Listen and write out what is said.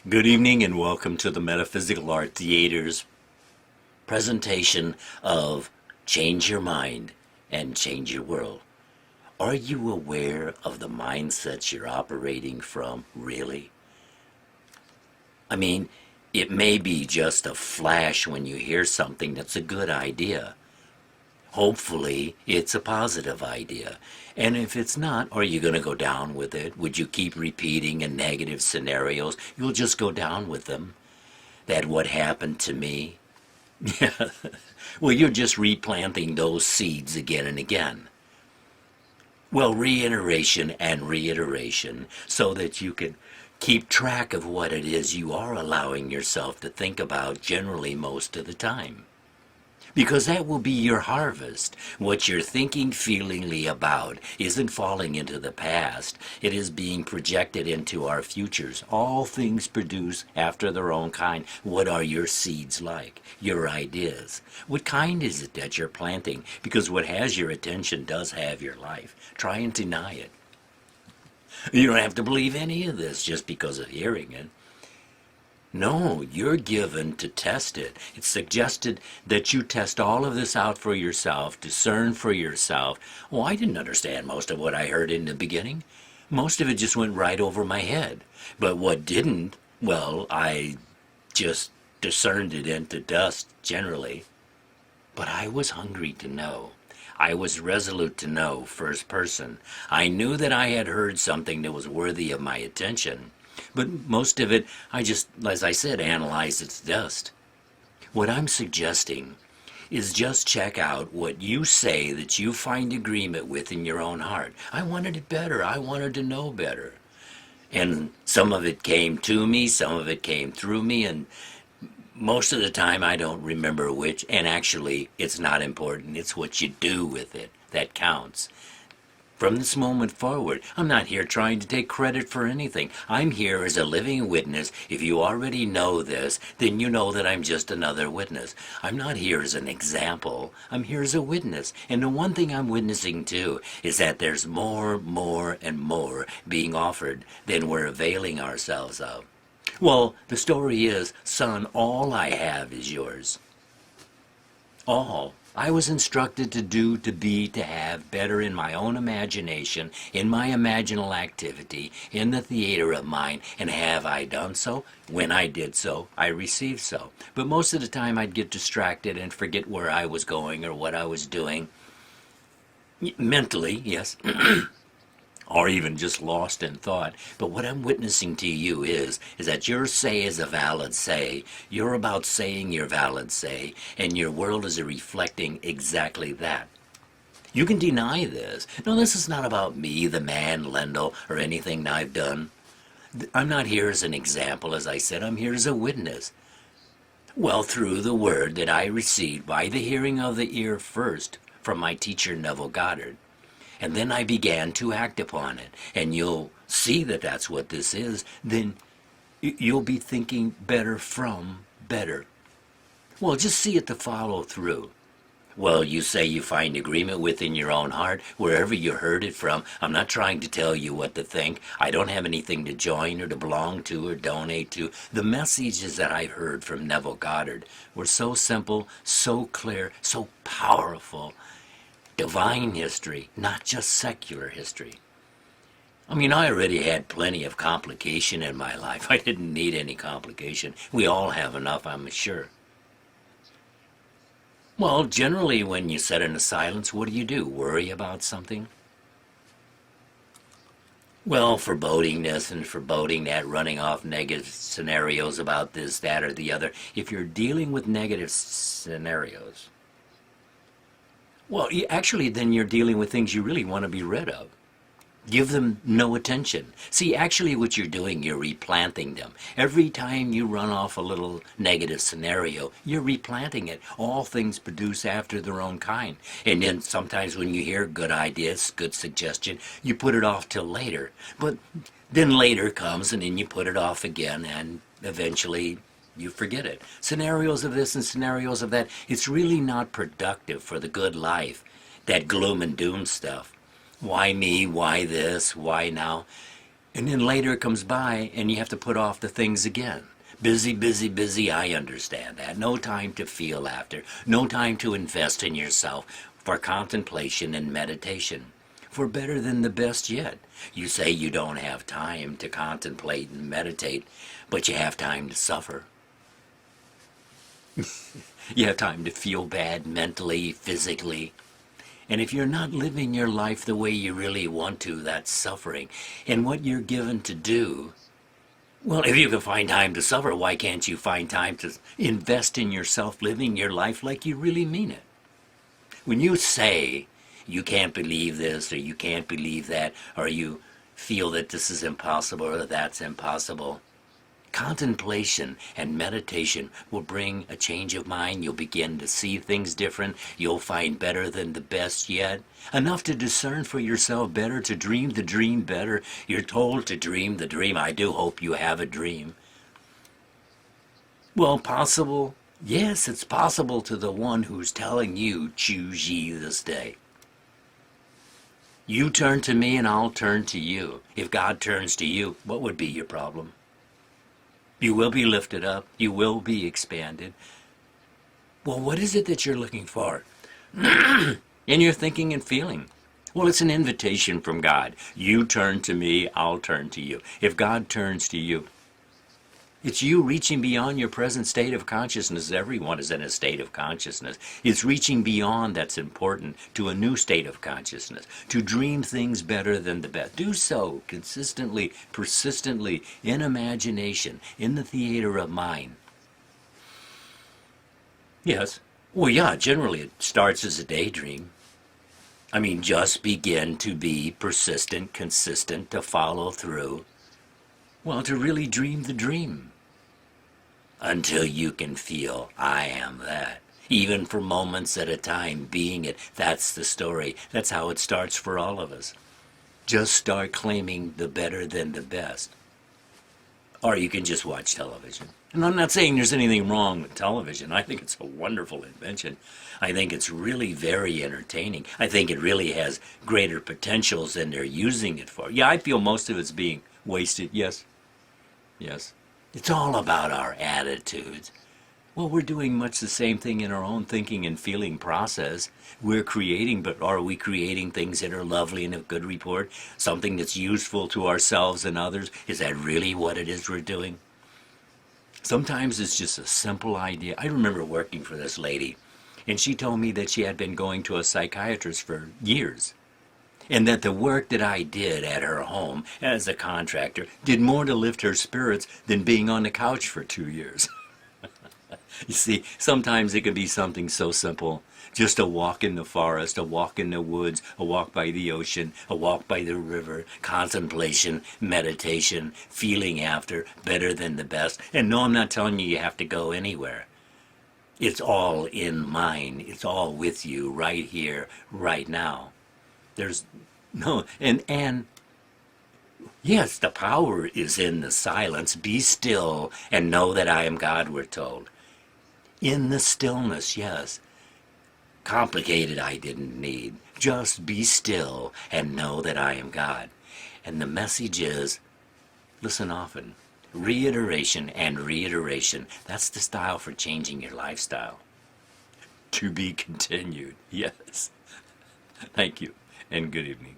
Good evening and welcome to the Metaphysical Art Theater's presentation of Change Your Mind and Change Your World. Are you aware of the mindsets you're operating from, really? I mean, it may be just a flash when you hear something that's a good idea. Hopefully, it's a positive idea. And if it's not, are you going to go down with it? Would you keep repeating in negative scenarios? You'll just go down with them. That what happened to me? Yeah. Well, you're just replanting those seeds again and again. Well, reiteration and reiteration so that you can keep track of what it is you are allowing yourself to think about generally most of the time. Because that will be your harvest. What you're thinking feelingly about isn't falling into the past. It is being projected into our futures. All things produce after their own kind. What are your seeds like? Your ideas. What kind is it that you're planting? Because what has your attention does have your life. Try and deny it. You don't have to believe any of this just because of hearing it. No, you're given to test it. It's suggested that you test all of this out for yourself, discern for yourself. Oh, I didn't understand most of what I heard in the beginning. Most of it just went right over my head. But what didn't, well, I just discerned it into dust generally. But I was hungry to know. I was resolute to know, first person. I knew that I had heard something that was worthy of my attention. But most of it, I just, as I said, analyze its dust. What I'm suggesting is just check out what you say that you find agreement with in your own heart. I wanted it better. I wanted to know better. And some of it came to me, some of it came through me, and most of the time I don't remember which, and actually it's not important. It's what you do with it that counts. From this moment forward, I'm not here trying to take credit for anything. I'm here as a living witness. If you already know this, then you know that I'm just another witness. I'm not here as an example. I'm here as a witness. And the one thing I'm witnessing to is that there's more, and more being offered than we're availing ourselves of. Well, the story is, son, all I have is yours. All. I was instructed to do, to be, to have better in my own imagination, in my imaginal activity, in the theater of mind, and have I done so? When I did so, I received so. But most of the time I'd get distracted and forget where I was going or what I was doing. Mentally, yes. Or even just lost in thought. But what I'm witnessing to you is that your say is a valid say. You're about saying your valid say, and your world is reflecting exactly that. You can deny this. No, this is not about me, the man, Lindell, or anything I've done. I'm not here as an example, as I said. I'm here as a witness. Well, through the word that I received by the hearing of the ear first from my teacher, Neville Goddard. And then I began to act upon it. And you'll see that that's what this is. Then you'll be thinking better from better. Well, just see it to follow through. Well, you say you find agreement within your own heart, wherever you heard it from. I'm not trying to tell you what to think. I don't have anything to join or to belong to or donate to. The messages that I heard from Neville Goddard were so simple, so clear, so powerful. Divine history, not just secular history. I mean, I already had plenty of complication in my life. I didn't need any complication. We all have enough, I'm sure. Well, generally when you sit in a silence, what do? Worry about something? Well, foreboding this and foreboding that, running off negative scenarios about this, that, or the other. If you're dealing with negative scenarios, well, actually, then you're dealing with things you really want to be rid of. Give them no attention. See, actually what you're doing, you're replanting them. Every time you run off a little negative scenario, you're replanting it. All things produce after their own kind. And then sometimes when you hear good ideas, good suggestion, you put it off till later. But then later comes and then you put it off again and eventually you forget it. Scenarios of this and scenarios of that, it's really not productive for the good life, that gloom and doom stuff. Why me? Why this? Why now? And then later it comes by and you have to put off the things again. Busy, busy, busy, I understand that. No time to feel after. No time to invest in yourself for contemplation and meditation. For better than the best yet. You say you don't have time to contemplate and meditate, but you have time to suffer. You have time to feel bad mentally, physically. And if you're not living your life the way you really want to, that's suffering. And what you're given to do, well, if you can find time to suffer, why can't you find time to invest in yourself, living your life like you really mean it? When you say you can't believe this or you can't believe that, or you feel that this is impossible or that's impossible, contemplation and meditation will bring a change of mind. You'll begin to see things different. You'll find better than the best yet. Enough to discern for yourself better, to dream the dream better. You're told to dream the dream. I do hope you have a dream. Well, possible? Yes, it's possible to the one who's telling you, choose ye this day. You turn to me and I'll turn to you. If God turns to you, what would be your problem? You will be lifted up. You will be expanded. Well, what is it that you're looking for? In your thinking and feeling. Well, it's an invitation from God. You turn to me, I'll turn to you. If God turns to you, it's you reaching beyond your present state of consciousness. Everyone is in a state of consciousness. It's reaching beyond that's important to a new state of consciousness, to dream things better than the best. Do so consistently, persistently, in imagination, in the theater of mind. Yes. Well, yeah, generally it starts as a daydream. I mean, just begin to be persistent, consistent, to follow through. Well, to really dream the dream. Until you can feel, I am that. Even for moments at a time, being it. That's the story. That's how it starts for all of us. Just start claiming the better than the best. Or you can just watch television. And I'm not saying there's anything wrong with television. I think it's a wonderful invention. I think it's really very entertaining. I think it really has greater potentials than they're using it for. Yeah, I feel most of it's being wasted. Yes. Yes. It's all about our attitudes. Well, we're doing much the same thing in our own thinking and feeling process. We're creating, but are we creating things that are lovely and of good report? Something that's useful to ourselves and others? Is that really what it is we're doing? Sometimes it's just a simple idea. I remember working for this lady, and she told me that she had been going to a psychiatrist for years, and that the work that I did at her home as a contractor did more to lift her spirits than being on the couch for 2 years. You see, sometimes it can be something so simple. Just a walk in the forest, a walk in the woods, a walk by the ocean, a walk by the river, contemplation, meditation, feeling after, better than the best. And no, I'm not telling you have to go anywhere. It's all in mind. It's all with you right here, right now. There's no, and yes, the power is in the silence. Be still and know that I am God, we're told. In the stillness, yes. Complicated I didn't need. Just be still and know that I am God. And the message is, listen often. Reiteration and reiteration. That's the style for changing your lifestyle. To be continued. Yes. Thank you and good evening.